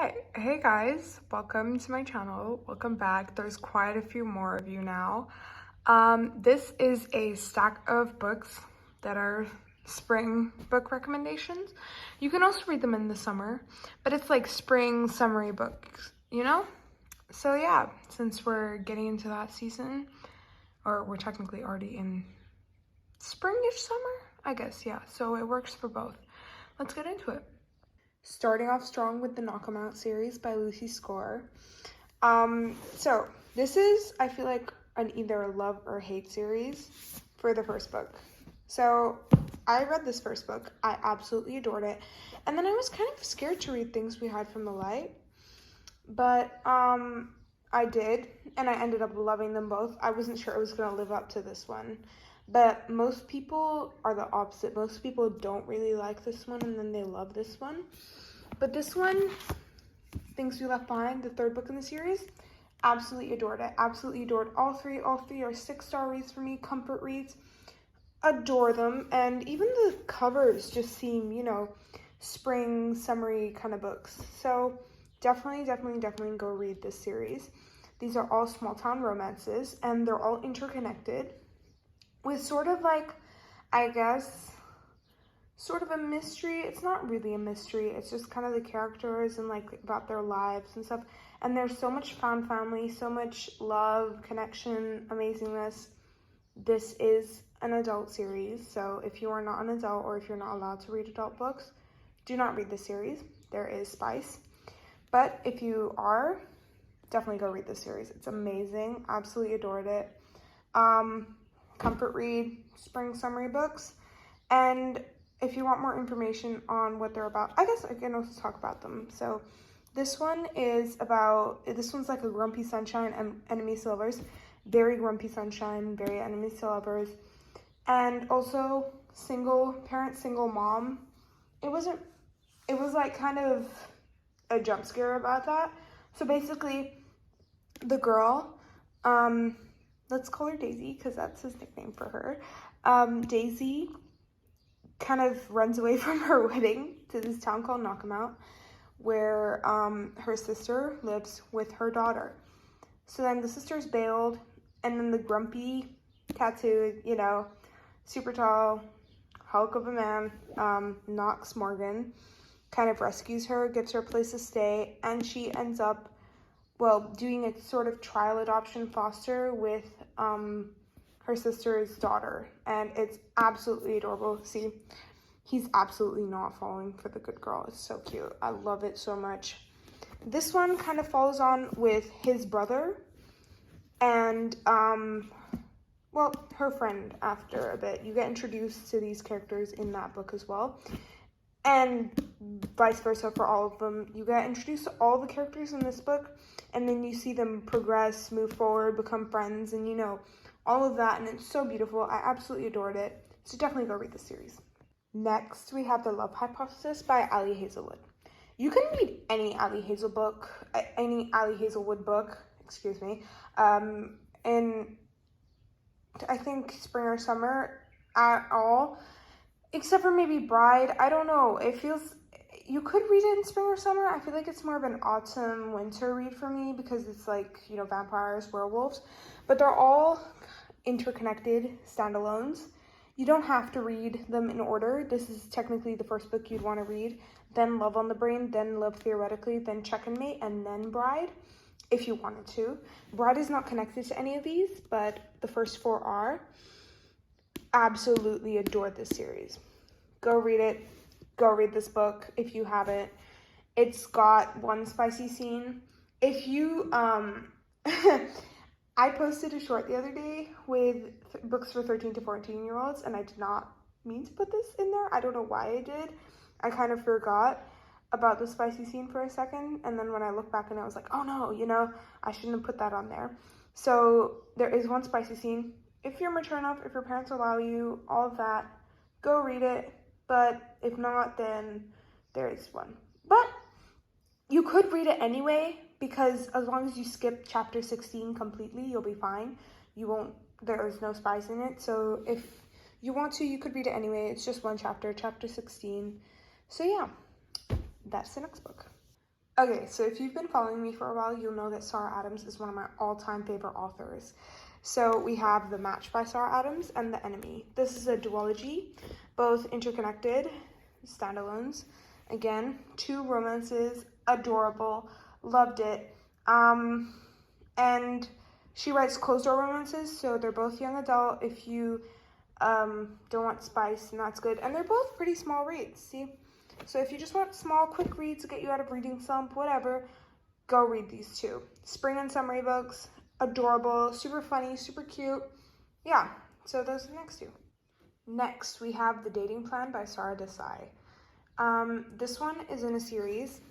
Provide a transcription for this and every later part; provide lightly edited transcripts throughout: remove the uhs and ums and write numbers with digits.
Okay, hey guys, welcome to my channel. Welcome back. There's quite a few more of you now. This is a stack of books that are spring book recommendations. You can also read them in the summer, but it's like spring summary books, you know? So yeah, since we're getting into that season, or we're technically already in springish summer, I guess, yeah. So it works for both. Let's get into it. Starting off strong with the Knock 'Em Out series by Lucy Score. So this is, I feel like, an either love or hate series for the first book. So I read this first book. I absolutely adored it. And then I was kind of scared to read Things We Hide from the Light. But I did, and I ended up loving them both. I wasn't sure it was going to live up to this one. But most people are the opposite. Most people don't really like this one, and then they love this one. But this one, Things We Left Behind, the third book in the series, absolutely adored it. Absolutely adored all three. All three are 6-star reads for me, comfort reads. Adore them. And even the covers just seem, spring, summery kind of books. So definitely go read this series. These are all small town romances, and they're all interconnected with sort of like, I guess, sort of a mystery. It's not really a mystery. It's just kind of the characters and like about their lives and stuff. And there's so much found family, so much love, connection, amazingness. This is an adult series. So if you are not an adult or if you're not allowed to read adult books, do not read this series. There is spice. But if you are, definitely go read this series. It's amazing. Absolutely adored it. Comfort read, spring summary books. And if you want more information on what they're about, I guess I can also talk about them. So this one's like a grumpy sunshine and enemies to lovers. Very grumpy sunshine, very enemies to lovers. And also single parent, single mom. It was like kind of a jump scare about that. So basically the girl, let's call her Daisy because that's his nickname for her. Daisy kind of runs away from her wedding to this town called Knock 'Em Out, where her sister lives with her daughter. So then the sister's bailed, and then the grumpy, tattooed, super tall, Hulk of a man, Knox Morgan, kind of rescues her, gives her a place to stay, and she ends up, doing a sort of trial adoption foster with her sister's daughter, and it's absolutely adorable. See, he's absolutely not falling for the good girl. It's so cute. I love it so much. This one kind of follows on with his brother and her friend after a bit. You get introduced to these characters in that book as well, and vice versa for all of them. You get introduced to all the characters in this book, and then you see them progress, move forward, become friends, and all of that, and it's so beautiful. I absolutely adored it. So definitely go read this series. Next, we have The Love Hypothesis by Ali Hazelwood. You can read any Ali Hazelwood book, excuse me, in, I think, spring or summer at all, except for maybe Bride. I don't know. It feels, you could read it in spring or summer. I feel like it's more of an autumn, winter read for me because it's like, vampires, werewolves, but they're all interconnected standalones. You don't have to read them in order. This is technically the first book you'd want to read, then Love on the Brain, then Love Theoretically, then Checkmate, and then Bride, if you wanted to. Bride is not connected to any of these, but the first 4 are. Absolutely adored this series. Go read it. Go read this book if you haven't. It's got one spicy scene. If you, I posted a short the other day with books for 13 to 14-year-olds, and I did not mean to put this in there. I don't know why I did. I kind of forgot about the spicy scene for a second, and then when I look back and I was like, oh no, I shouldn't have put that on there. So there is one spicy scene. If you're mature enough, if your parents allow you, all of that, go read it. But if not, then there is one. But you could read it anyway, because as long as you skip chapter 16 completely, you'll be fine. There is no spice in it. So if you want to, you could read it anyway. It's just one chapter, chapter 16. So yeah, that's the next book. Okay, so if you've been following me for a while, you'll know that Sarah Adams is one of my all-time favorite authors. So we have The Match by Sarah Adams and The Enemy. This is a duology, both interconnected, standalones. Again, 2 romances, adorable, loved it. And she writes closed-door romances, so they're both young adult. If you don't want spice, and that's good. And they're both pretty small reads, see? So if you just want small, quick reads to get you out of reading slump, whatever, go read these 2. Spring and summer books, adorable, super funny, super cute. Yeah, so those are the next 2. Next, we have The Dating Plan by Sara Desai. This one is in a series.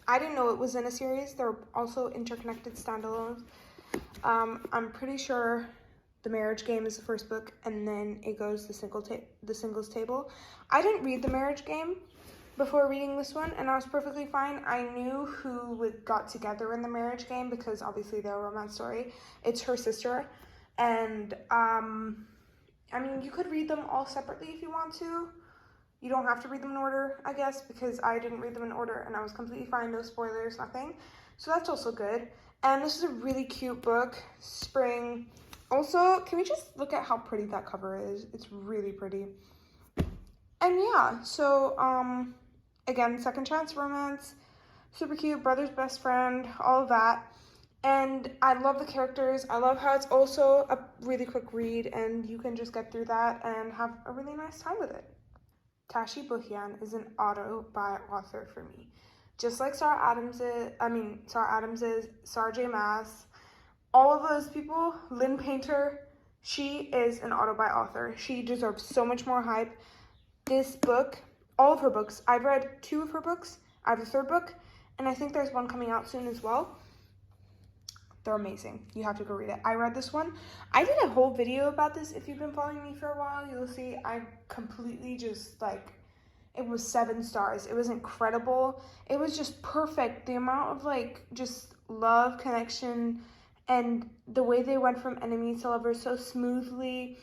I didn't know it was in a series. They're also interconnected standalones. I'm pretty sure The Marriage Game is the first book, and then it goes the singles table. I didn't read The Marriage Game before reading this one, and I was perfectly fine. I knew who got together in The Marriage Game because obviously they're a romance story. It's her sister, and I mean, you could read them all separately if you want to. You don't have to read them in order, I guess, because I didn't read them in order and I was completely fine, no spoilers, nothing. So that's also good. And this is a really cute book, spring. Also, can we just look at how pretty that cover is? It's really pretty. And yeah, so, again, second chance romance, super cute, brother's best friend, all of that. And I love the characters. I love how it's also a really quick read and you can just get through that and have a really nice time with it. Tashi Buhyan is an auto-buy author for me. Just like Sarah Adams is, Sarah J. Maas, all of those people, Lynn Painter, she is an auto-buy author. She deserves so much more hype. This book, all of her books, I've read 2 of her books. I have a 3rd book, and I think there's one coming out soon as well. They're amazing. You have to go read it. I read this one. I did a whole video about this. If you've been following me for a while, you'll see I completely just like, it was 7 stars. It was incredible. It was just perfect. The amount of like just love, connection, and the way they went from enemies to lovers so smoothly.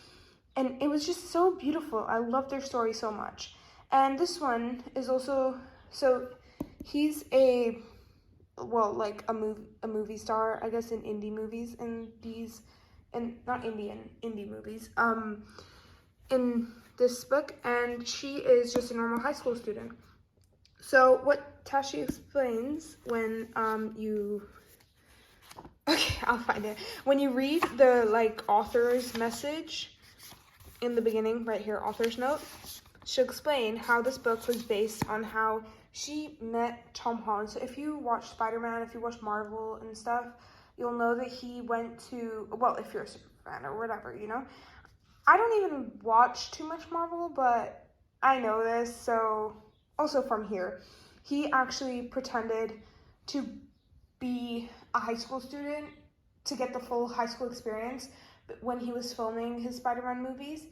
And it was just so beautiful. I love their story so much. And this one is also, so he's like a movie star, I guess, in indie movies, and not indie movies, in this book, and she is just a normal high school student. So what Tashi explains when okay, I'll find it. When you read the like author's message in the beginning, right here, author's note, she'll explain how this book was based on how she met Tom Holland. So if you watch Spider-Man, if you watch Marvel and stuff, you'll know that he went to, well, if you're a super fan or whatever, you know. I don't even watch too much Marvel, but I know this, so also from here. He actually pretended to be a high school student to get the full high school experience when he was filming his Spider-Man movies.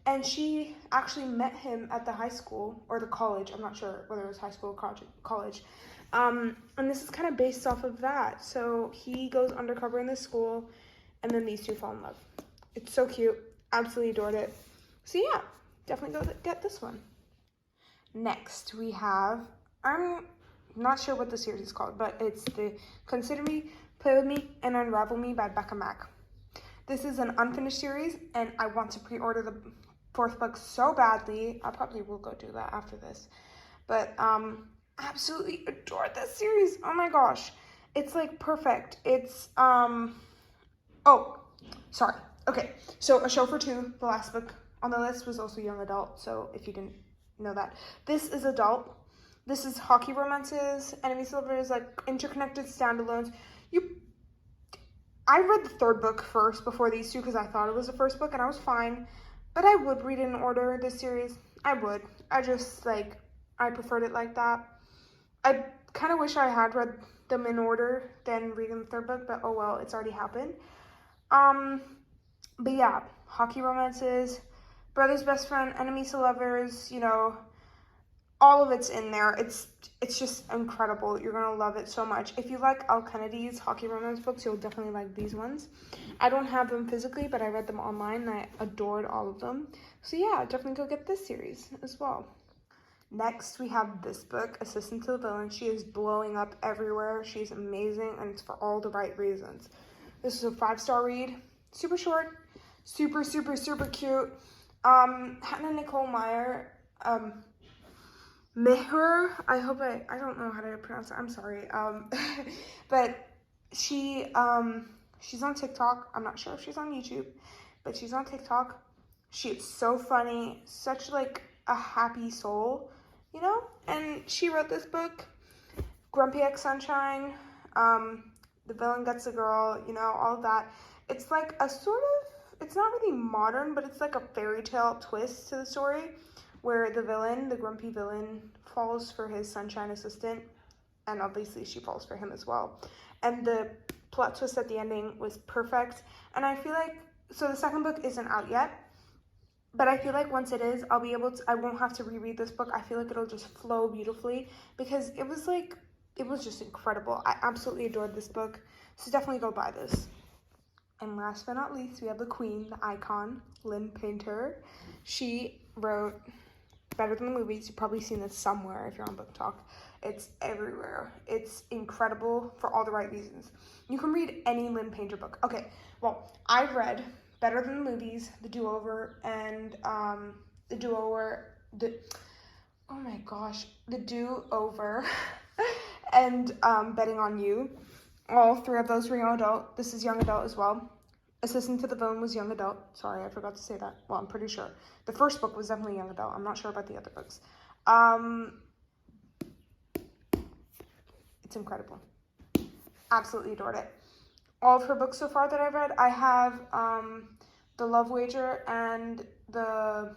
And she actually met him at the high school, or the college, I'm not sure whether it was high school or college. And this is kind of based off of that. So he goes undercover in this school, and then these 2 fall in love. It's so cute. Absolutely adored it. So yeah, definitely go get this one. Next, we have, I'm not sure what the series is called, but it's the Consider Me, Play With Me, and Unravel Me by Becca Mack. This is an unfinished series, and I want to pre-order the 4th book so badly. I probably will go do that after this. But absolutely adored this series. Oh my gosh. It's like perfect. It's oh, sorry. Okay. So A Show for Two, the last book on the list, was also young adult. So if you didn't know that. This is adult. This is hockey romances, enemies to lovers, like interconnected standalones. I read the 3rd book first before these 2 because I thought it was the 1st book and I was fine. But I would read it in order, this series. I would. I just, like, I preferred it like that. I kind of wish I had read them in order than reading the 3rd book, but oh well, it's already happened. But yeah, hockey romances, brother's best friend, enemies to lovers, you know, all of it's in there. It's just incredible. You're gonna love it so much. If you like Al Kennedy's hockey romance books, you'll definitely like these ones. I don't have them physically, but I read them online and I adored all of them. So yeah, definitely go get this series as well. Next, we have this book, Assistant to the Villain. She is blowing up everywhere. She's amazing, and it's for all the right reasons. This is a 5-star read. Super short, super, super, super cute. Hannah Nicole Meyer, Mehur, I don't know how to pronounce it, I'm sorry. But she's on TikTok. I'm not sure if she's on YouTube, but she's on TikTok. She is so funny, such like a happy soul, you know? And she wrote this book, Grumpy X Sunshine, the villain gets a girl, you know, all of that. It's like a sort of, it's not really modern, but it's like a fairy tale twist to the story where the villain, the grumpy villain, falls for his sunshine assistant, and obviously she falls for him as well. And the plot twist at the ending was perfect, and I feel like, so the second book isn't out yet, but I feel like once it is, I'll be able to, I won't have to reread this book. I feel like it'll just flow beautifully, because it was just incredible. I absolutely adored this book, so definitely go buy this. And last but not least, we have the queen, the icon, Lynn Painter. She wrote Better Than the Movies. You've probably seen this somewhere if you're on Book Talk. It's everywhere. It's incredible for all the right reasons. You can read any Lynn Painter book. Okay, well, I've read Better Than the Movies, The Do-Over, and The Do-Over, and Betting on You. All three of those were young adult. This is young adult as well. Assistant to the Villain was young adult. Sorry, I forgot to say that. Well, I'm pretty sure. The first book was definitely young adult. I'm not sure about the other books. It's incredible. Absolutely adored it. All of her books so far that I've read, I have The Love Wager and the...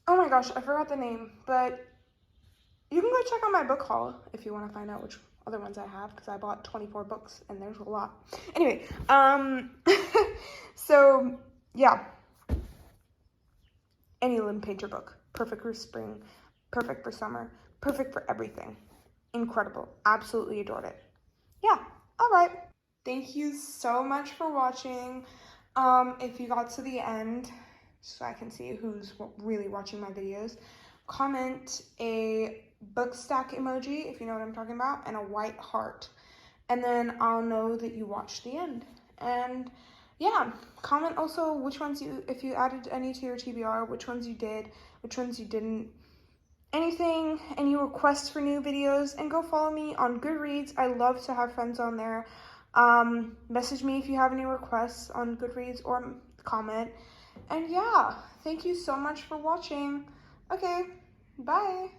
Oh my gosh, I forgot the name, but you can go check out my book haul if you want to find out which other ones I have, because I bought 24 books and there's a lot. Anyway, so yeah, any Lynn Painter book, perfect for spring, perfect for summer, perfect for everything. Incredible. Absolutely adored it. Yeah, all right. Thank you so much for watching. If you got to the end, so I can see who's really watching my videos, comment a book stack emoji, if you know what I'm talking about, and a white heart, and then I'll know that you watched the end. And yeah, comment also which ones if you added any to your TBR, which ones you did, which ones you didn't, anything, any requests for new videos, and go follow me on Goodreads. I love to have friends on there. Message me if you have any requests on Goodreads, or comment. And yeah, thank you so much for watching. Okay, bye.